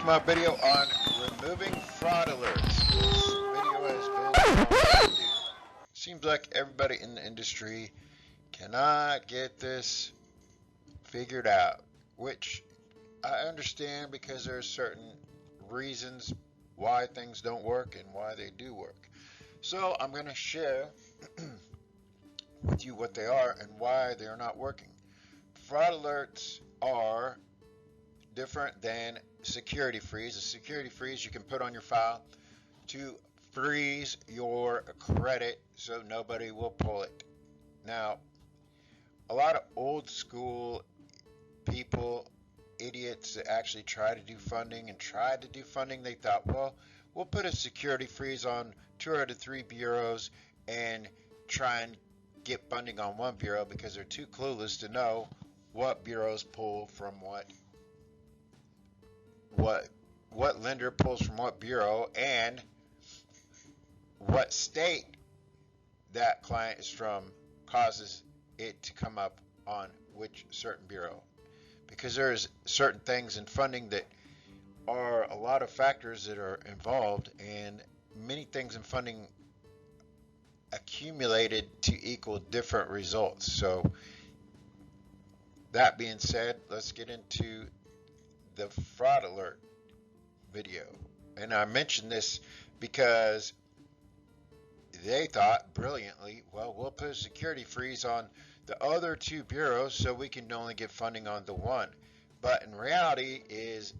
to my video on removing fraud alerts. This video has been long overdue. Seems like everybody in the industry cannot get this figured out, which I understand because there are certain reasons why things don't work and why they do work. So I'm going to share with you what they are and why they are not working. Fraud alerts are different than security freeze. A security freeze you can put on your file to freeze your credit so nobody will pull it. Now, a lot of old school people, idiots that actually try to do funding they thought, well, we'll put a security freeze on 2 out of 3 bureaus and try and get funding on one bureau because they're too clueless to know what bureaus pull from what lender pulls from what bureau and what state that client is from causes it to come up on which certain bureau, because there's certain things in funding that are a lot of factors that are involved, and many things in funding accumulated to equal different results. So that being said, let's get into the fraud alert video. And I mentioned this because they thought brilliantly, well, we'll put a security freeze on the other 2 bureaus so we can only get funding on the one. But in reality is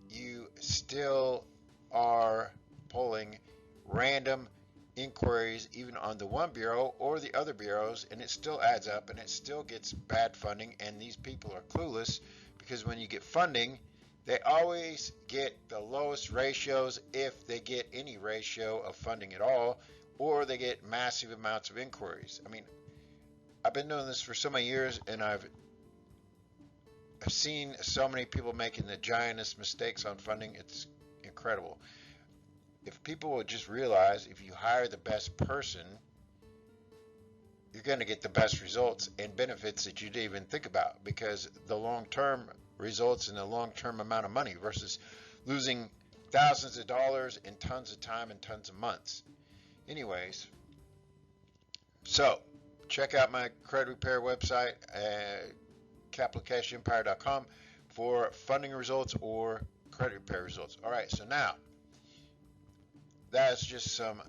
you still are pulling random inquiries even on the one bureau or the other bureaus, and it still adds up and it still gets bad funding. And these people are clueless, because when you get funding, they always get the lowest ratios, if they get any ratio of funding at all, or they get massive amounts of inquiries. I mean, I've been doing this for so many years, and I've seen so many people making the giantest mistakes on funding. It's incredible. If people would just realize, if you hire the best person, you're going to get the best results and benefits that you didn't even think about, because the long-term results and the long-term amount of money versus losing thousands of dollars and tons of time and tons of months. Anyways, so check out my credit repair website at capitalcashempire.com for funding results or credit repair results. All right, so now that's just some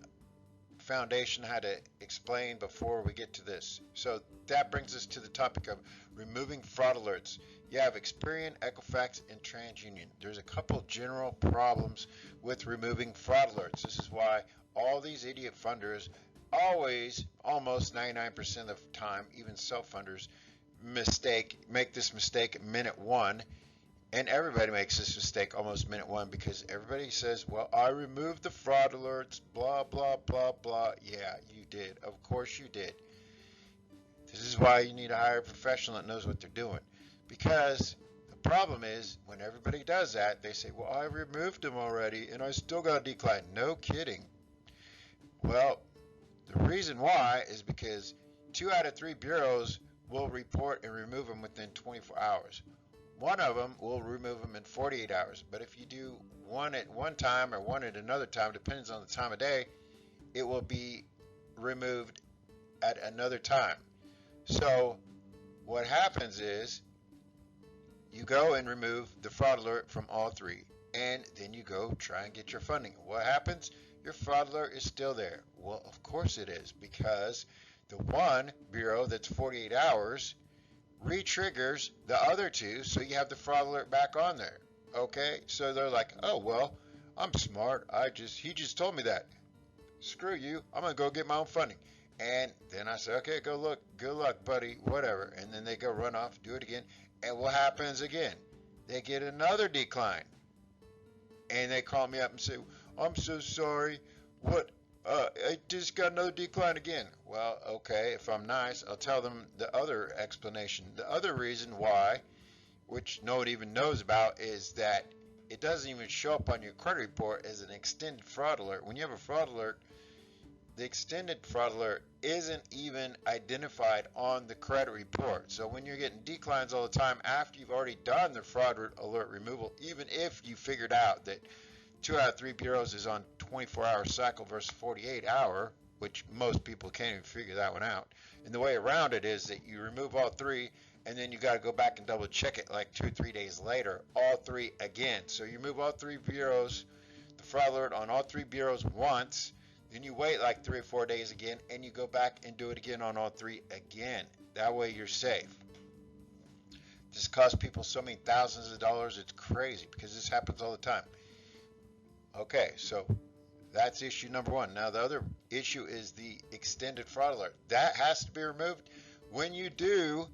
foundation how to explain before we get to this. So that brings us to the topic of removing fraud alerts. You have Experian, Equifax, and Transunion. There's a couple general problems with removing fraud alerts. This is why all these idiot funders always, almost 99% of the time, even self-funders, make this mistake minute one. And everybody makes this mistake almost minute one, because everybody says, well, I removed the fraud alerts, blah, blah, blah, blah. Yeah, you did. Of course you did. This is why you need to hire a professional that knows what they're doing. Because the problem is, when everybody does that, they say, well, I removed them already and I still got a decline. No kidding. Well, the reason why is because 2 out of 3 bureaus will report and remove them within 24 hours. One of them will remove them in 48 hours. But if you do one at one time or one at another time, depends on the time of day, it will be removed at another time. So what happens is you go and remove the fraud alert from all 3, and then you go try and get your funding. What happens? Your fraud alert is still there. Well, of course it is, because the one bureau that's 48 hours re-triggers the other 2, so you have the fraud alert back on there. Okay, so they're like, oh, well, I'm smart. He just told me that. Screw you. I'm gonna go get my own funding. And then I say, okay, go look. Good luck, buddy. Whatever. And then they go run off, do it again. And what happens again? They get another decline. And they call me up and say, I'm so sorry. What? I just got another decline again. Well, okay, if I'm nice, I'll tell them the other explanation. The other reason why, which no one even knows about, is that it doesn't even show up on your credit report as an extended fraud alert. When you have a fraud alert, the extended fraud alert isn't even identified on the credit report. So when you're getting declines all the time after you've already done the fraud alert removal, even if you figured out that 2 out of 3 bureaus is on 24-hour cycle versus 48-hour, which most people can't even figure that one out. And the way around it is that you remove all 3, and then you got to go back and double check it like 2 or 3 days later, all 3 again. So you remove all 3 bureaus, the fraud alert on all 3 bureaus once, then you wait like 3 or 4 days again, and you go back and do it again on all 3 again. That way you're safe. This costs people so many thousands of dollars, it's crazy because this happens all the time. Okay, so that's issue number 1. Now the other issue is the extended fraud alert. That has to be removed. When you do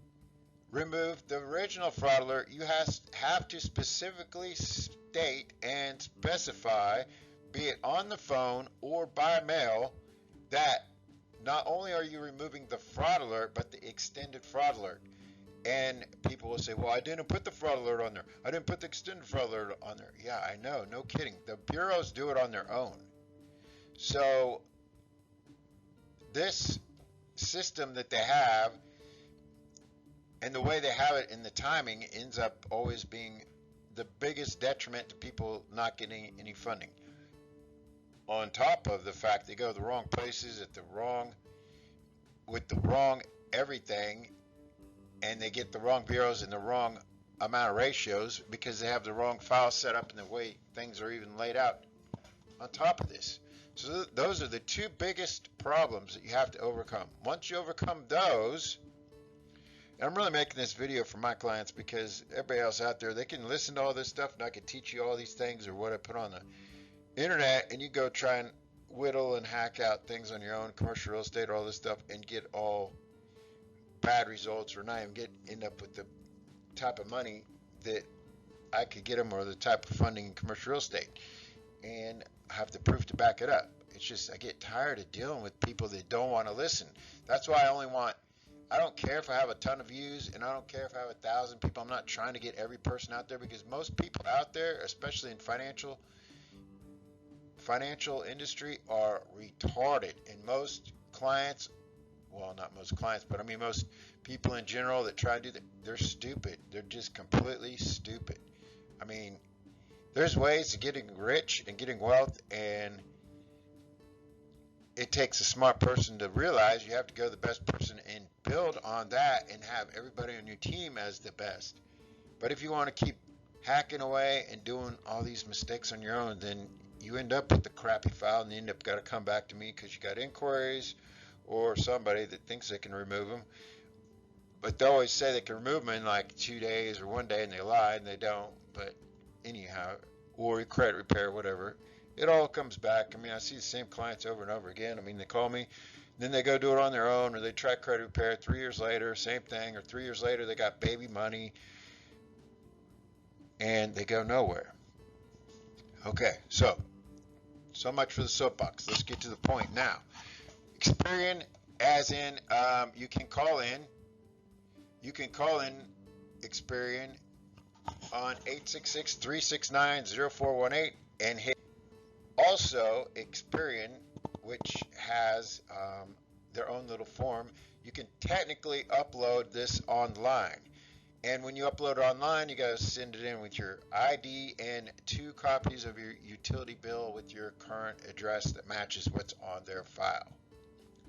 remove the original fraud alert, you have to specifically state and specify, be it on the phone or by mail, that not only are you removing the fraud alert, but the extended fraud alert. And people will say, well, I didn't put the fraud alert on there. I didn't put the extended fraud alert on there. Yeah, I know. No kidding. The bureaus do it on their own. So this system that they have and the way they have it in the timing ends up always being the biggest detriment to people not getting any funding. On top of the fact they go to the wrong places with the wrong everything, and they get the wrong bureaus and the wrong amount of ratios because they have the wrong file set up and the way things are even laid out on top of this. So those are the 2 biggest problems that you have to overcome. Once you overcome those, and I'm really making this video for my clients because everybody else out there, they can listen to all this stuff and I can teach you all these things or what I put on the internet, and you go try and whittle and hack out things on your own, commercial real estate, all this stuff, and get all bad results or not even end up with the type of money that I could get them or the type of funding in commercial real estate and have the proof to back it up. It's just I get tired of dealing with people that don't want to listen. That's why I don't care if I have a ton of views and I don't care if I have 1,000 people. I'm not trying to get every person out there because most people out there, especially in financial industry, are retarded, and most clients, well, not most clients, but I mean most people in general that try to do that, they're stupid. They're just completely stupid. I mean, there's ways to getting rich and getting wealth, and it takes a smart person to realize you have to go to the best person and build on that and have everybody on your team as the best. But if you want to keep hacking away and doing all these mistakes on your own, then you end up with the crappy file and you end up got to come back to me because you got inquiries or somebody that thinks they can remove them. But they always say they can remove them in like 2 days or 1 day, and they lie and they don't. But anyhow, or credit repair, whatever, it all comes back. I mean, I see the same clients over and over again. I mean, they call me, then they go do it on their own, or they try credit repair 3 years later, same thing, or 3 years later they got baby money and they go nowhere. Okay, so much for the soapbox. Let's get to the point now. Experian, as in, you can call in Experian on 866-369-0418 and hit also Experian, which has their own little form. You can technically upload this online, and when you upload it online, you got to send it in with your ID and 2 copies of your utility bill with your current address that matches what's on their file.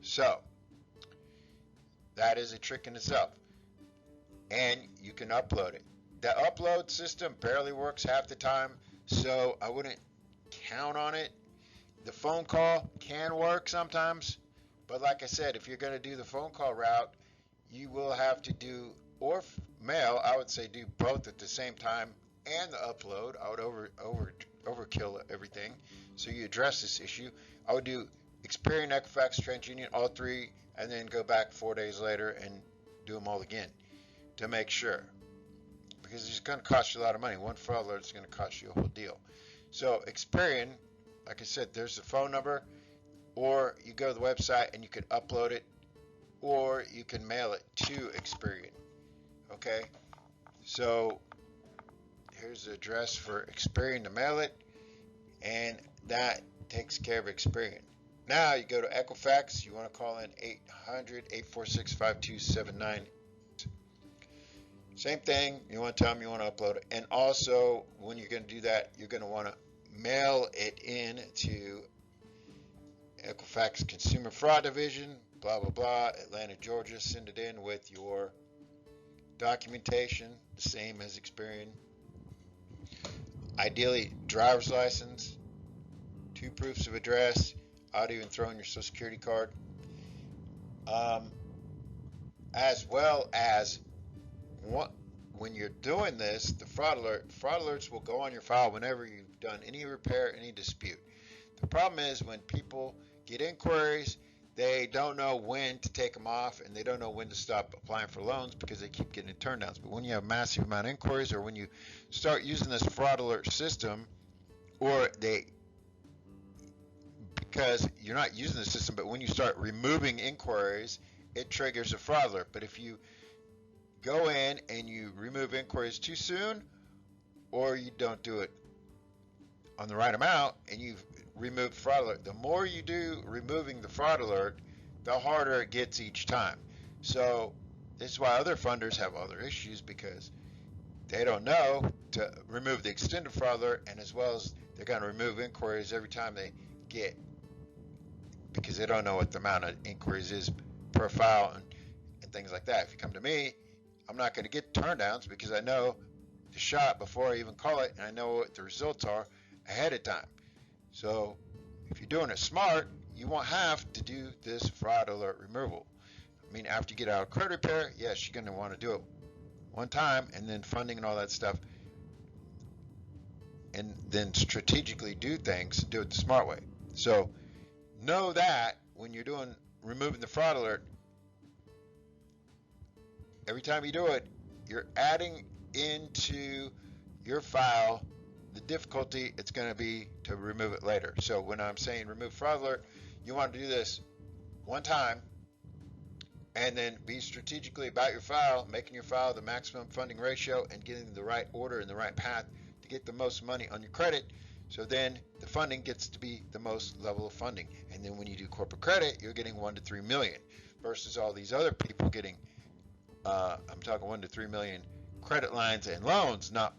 So that is a trick in itself, and you can upload it. The upload system barely works half the time, so I wouldn't count on it. The phone call can work sometimes, but like I said, if you're going to do the phone call route, you will have to do, or mail, I would say do both at the same time, and the upload. I would overkill everything. So you address this issue. I would do Experian, Equifax, Transunion, all 3, and then go back 4 days later and do them all again to make sure. Because it's going to cost you a lot of money. One fraud alert is going to cost you a whole deal. So Experian, like I said, there's the phone number, or you go to the website and you can upload it, or you can mail it to Experian. Okay, so here's the address for Experian to mail it, and that takes care of Experian. Now you go to Equifax. You want to call in 800-846-5279. Same thing. You want to tell them you want to upload it. And also, when you're going to do that, you're going to want to mail it in to Equifax Consumer Fraud Division, blah, blah, blah, Atlanta, Georgia. Send it in with your documentation, the same as Experian. Ideally, driver's license, 2 proofs of address. I'd even throw in your social security card. As well as when you're doing this, the fraud alerts will go on your file whenever you've done any repair, any dispute. The problem is when people get inquiries, they don't know when to take them off, and they don't know when to stop applying for loans because they keep getting turn downs. But when you have massive amount of inquiries, or when you start using this fraud alert system, or because you're not using the system, but when you start removing inquiries, it triggers a fraud alert. But if you go in and you remove inquiries too soon, or you don't do it on the right amount, and you've removed fraud alert, the more you do removing the fraud alert, the harder it gets each time. So this is why other funders have other issues, because they don't know to remove the extended fraud alert, and as well as they're going to remove inquiries every time they get, because they don't know what the amount of inquiries is per file and things like that. If you come to me, I'm not going to get turn downs because I know the shot before I even call it, and I know what the results are ahead of time. So if you're doing it smart, you won't have to do this fraud alert removal. I mean, after you get out of credit repair, yes, you're going to want to do it one time, and then funding and all that stuff, and then strategically do things, do it the smart way. So know that when you're removing the fraud alert, every time you do it, you're adding into your file the difficulty it's going to be to remove it later. So when I'm saying remove fraud alert, you want to do this one time, and then be strategically about your file, making your file the maximum funding ratio, and getting the right order and the right path to get the most money on your credit. So then the funding gets to be the most level of funding. And then when you do corporate credit, you're getting 1 to 3 million versus all these other people getting, I'm talking 1 to 3 million credit lines and loans, not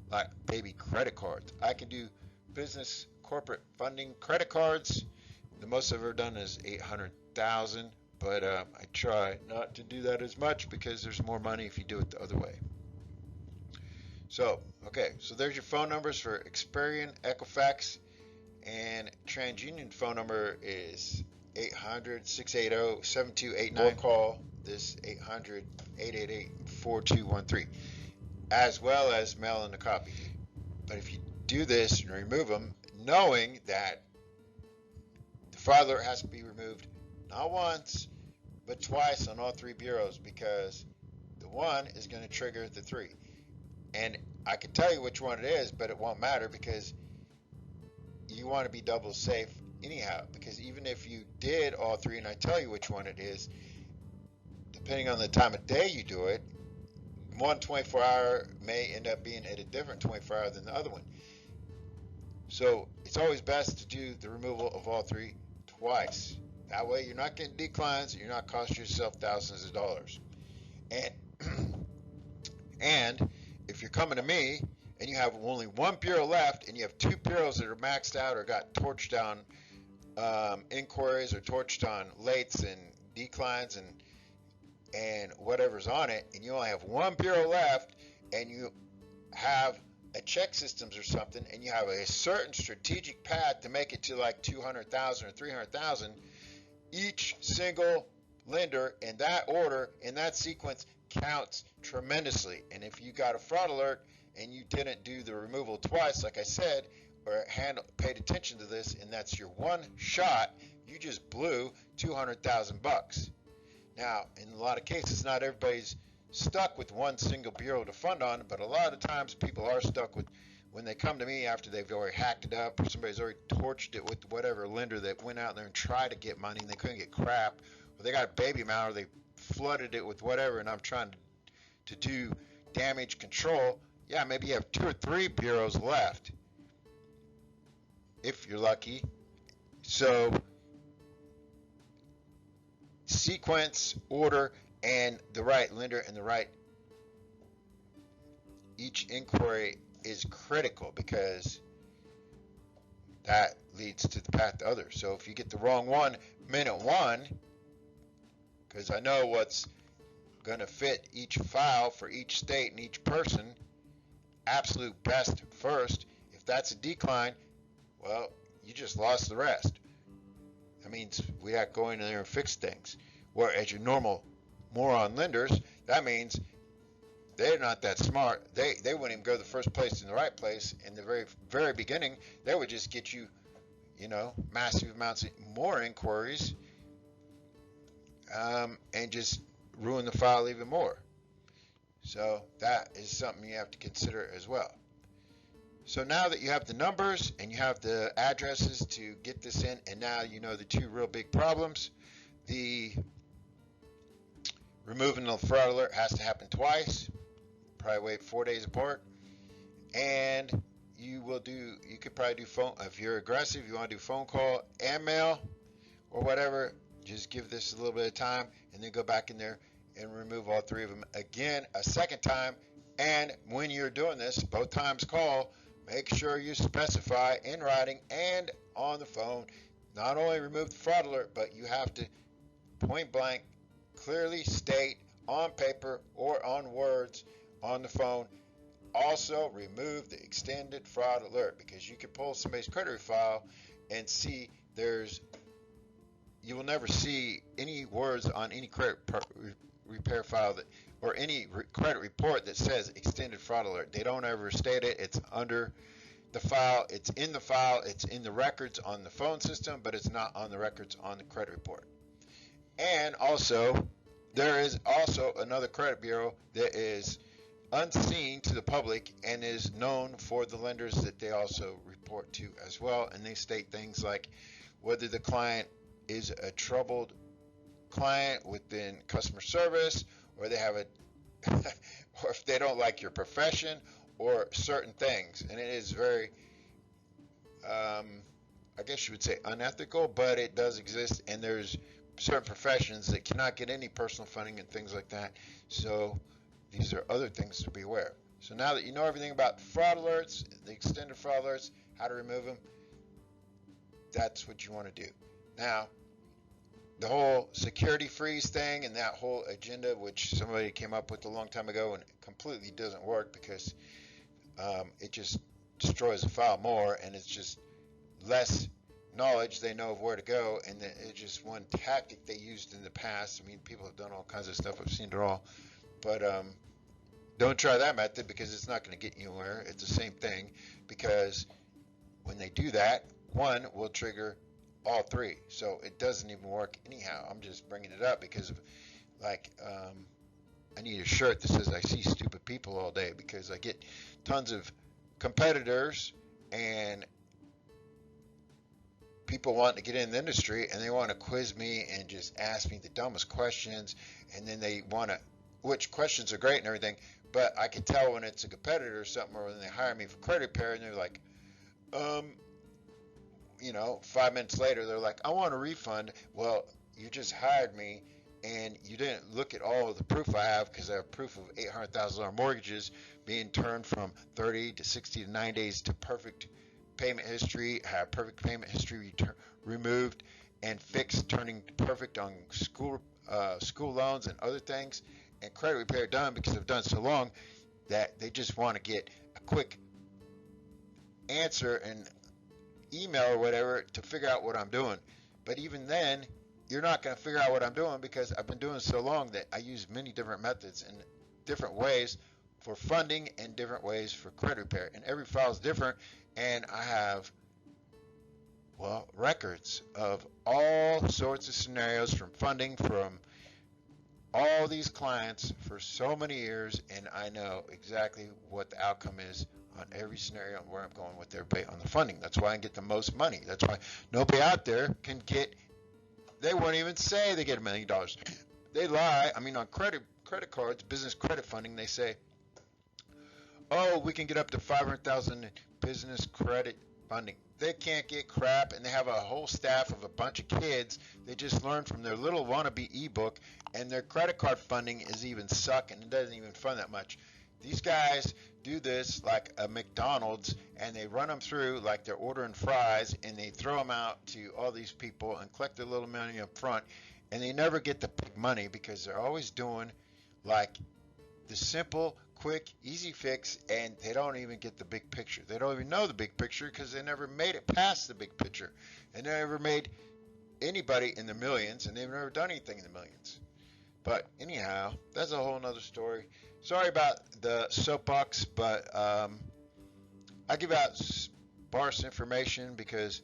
like baby credit cards. I can do business corporate funding credit cards. The most I've ever done is 800,000, but I try not to do that as much because there's more money if you do it the other way. So, okay, so there's your phone numbers for Experian, Equifax, and Transunion phone number is 800-680-7289. Or call this 800-888-4213, as well as mail in a copy. But if you do this and remove them, knowing that the fraud alert has to be removed not once, but twice on all 3 bureaus, because the one is going to trigger the 3. And I can tell you which one it is, but it won't matter because you want to be double safe anyhow. Because even if you did all 3 and I tell you which one it is, depending on the time of day you do it, one 24-hour may end up being at a different 24-hour than the other one. So it's always best to do the removal of all 3 twice. That way you're not getting declines, and you're not costing yourself thousands of dollars. And if you're coming to me and you have only 1 bureau left, and you have 2 bureaus that are maxed out or got torched on inquiries or torched on lates and declines and whatever's on it, and you only have 1 bureau left, and you have a check systems or something, and you have a certain strategic path to make it to like 200,000 or 300,000, each single lender in that order, in that sequence, counts tremendously. And if you got a fraud alert and you didn't do the removal twice, like I said, or paid attention to this, and that's your one shot, you just blew 200,000 bucks. Now, in a lot of cases, not everybody's stuck with one single bureau to fund on, but a lot of times people are stuck with, when they come to me after they've already hacked it up, or somebody's already torched it with whatever lender that went out there and tried to get money and they couldn't get crap, or they got a baby amount, or they flooded it with whatever, and I'm trying to do damage control. Yeah, maybe you have 2 or 3 bureaus left, if you're lucky. So sequence, order, and the right lender and the right, each inquiry is critical because that leads to the path to others. So if you get the wrong one, minute one, because I know what's going to fit each file for each state and each person, absolute best first. If that's a decline, well, you just lost the rest. That means we have to go in there and fix things. Whereas your normal moron lenders, that means they're not that smart. They wouldn't even go to the first place in the right place in the very beginning. They would just get you, massive amounts of more inquiries, and just ruin the file even more. So that is something you have to consider as well. So now that you have the numbers and you have the addresses to get this in, and now you know the two real big problems, the removing the fraud alert has to happen twice, probably wait 4 days apart, and you could probably do phone, if you're aggressive, you want to do phone call and mail or whatever, just give this a little bit of time and then go back in there and remove all three of them again a second time. And when you're doing this, both times call, make sure you specify in writing and on the phone, not only remove the fraud alert, but you have to point blank clearly state on paper or on words on the phone, also remove the extended fraud alert, because you can pull somebody's credit file and see you will never see any words on any credit repair file or any credit report that says extended fraud alert. They don't ever state it. It's under the file. It's in the file. It's in the records on the phone system, but it's not on the records on the credit report. And also, there is also another credit bureau that is unseen to the public and is known for the lenders that they also report to as well. And they state things like whether the client is a troubled client within customer service, or they have or if they don't like your profession, or certain things. And it is very, I guess you would say unethical, but it does exist, and there's certain professions that cannot get any personal funding and things like that. So these are other things to be aware of. So now that you know everything about fraud alerts, the extended fraud alerts, how to remove them, that's what you want to do. Now, the whole security freeze thing and that whole agenda, which somebody came up with a long time ago, and it completely doesn't work because it just destroys the file more, and it's just less knowledge they know of where to go, and it's just one tactic they used in the past. I mean, people have done all kinds of stuff. I've seen it all. But don't try that method, because it's not going to get you anywhere. It's the same thing, because when they do that, one will trigger all three. So it doesn't even work anyhow. I'm just bringing it up because of, I need a shirt that says I see stupid people all day, because I get tons of competitors and people wanting to get in the industry, and they want to quiz me and just ask me the dumbest questions, and then they want to, which questions are great and everything, but I can tell when it's a competitor or something, or when they hire me for credit repair and they're like, 5 minutes later, they're like, I want a refund. Well, you just hired me and you didn't look at all of the proof I have, because I have proof of $800,000 mortgages being turned from 30 to 60 to 9 days to perfect payment history. I have perfect payment history removed and fixed, turning perfect on school loans and other things, and credit repair done, because I've done so long that they just want to get a quick answer and email or whatever to figure out what I'm doing. But even then, you're not going to figure out what I'm doing, because I've been doing so long that I use many different methods and different ways for funding and different ways for credit repair, and every file is different. And I have, records of all sorts of scenarios from funding from all these clients for so many years, and I know exactly what the outcome is on every scenario and where I'm going with everybody on the funding. That's why I get the most money. That's why nobody out there can get, they won't even say they get $1 million. They lie. I mean, on credit cards, business credit funding, they say, oh, we can get up to $500,000 business credit funding. They can't get crap, and they have a whole staff of a bunch of kids. They just learned from their little wannabe ebook, and their credit card funding is even sucking. It doesn't even fund that much. These guys do this like a McDonald's, and they run them through like they're ordering fries, and they throw them out to all these people and collect their little money up front, and they never get the big money because they're always doing like the simple, quick, easy fix, and they don't even get the big picture. They don't even know the big picture because they never made it past the big picture, and they never made anybody in the millions, and they've never done anything in the millions. But anyhow, that's a whole nother story. Sorry about the soapbox, but I give out sparse information because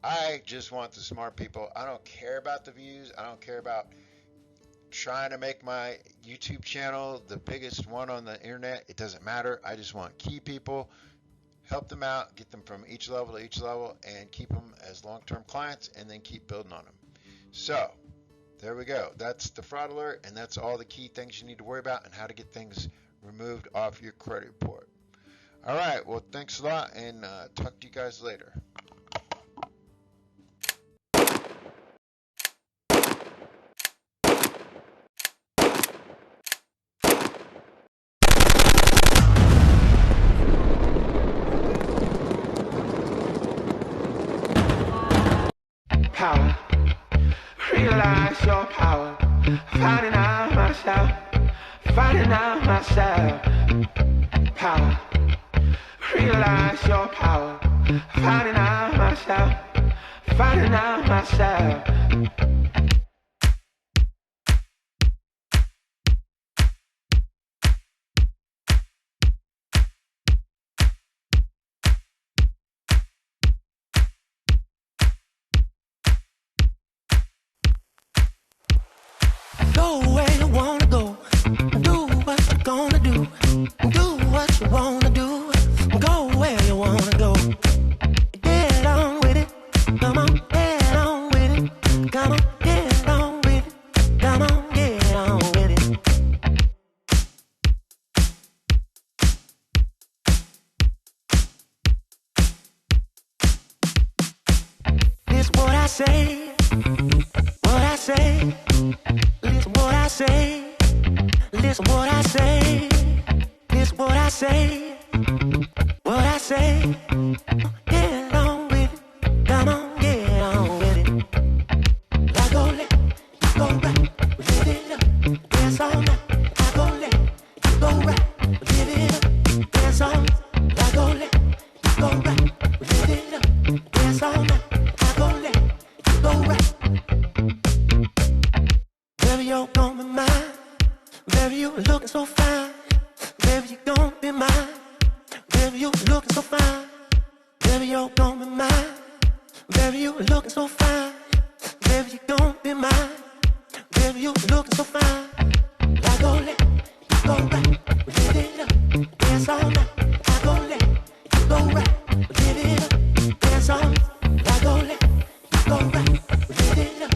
I just want the smart people. I don't care about the views. I don't care about trying to make my YouTube channel the biggest one on the internet. It doesn't matter. I just want key people, help them out, get them from each level to each level, and keep them as long-term clients, and then keep building on them. So there we go. That's the fraud alert, and that's all the key things you need to worry about and how to get things removed off your credit report. All right. Well, thanks a lot, and talk to you guys later. Power, realize your power, finding out myself, finding out myself. Power, realize your power, finding out myself, finding out myself. Go where you wanna go, do what you're gonna do what you wanna do, go where you wanna go. Get on with it, come on, get on with it, come on, get on with it, come on, get on with it. This what I say, what I say. Listen what I say, listen what I say, listen what I say, what I say. Get on with it, come on, get on with it. I go left, you go right, live it up, dance all night. I go left, you go right, live it up, dance all night. I go left, you go right, live it up, dance all night. I go left, you go right. Baby, you're gonna be mine. Baby, you looking so fine. Baby, you gonna be mine. Baby, you looking so fine. Baby, you're gonna be mine. Baby, you looking so fine. Baby, you gonna be mine. Baby, you looking so fine. I go left, you go right, live it up, dance all night. I go left, you go right, live it up, dance all night. I go left, you go right, live it up,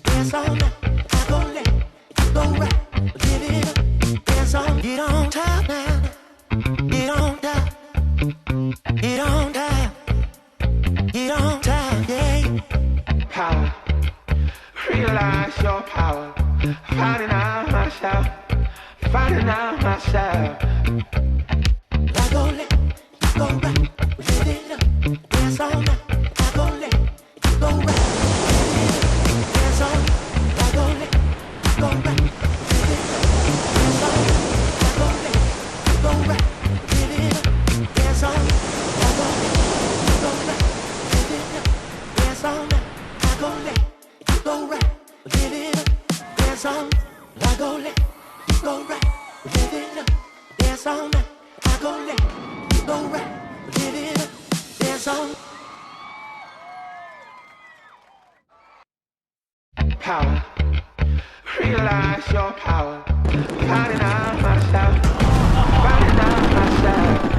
dance all night. Go right, live it up, dance on, get on top now, get on top, get on top, get on top, yeah. Power, realize your power, finding out myself, finding out myself. I go left, you go right, live it up, dance all night. I go left, you go right, dance on, I go left, you go right. Power, realize your power, finding out myself, finding out myself.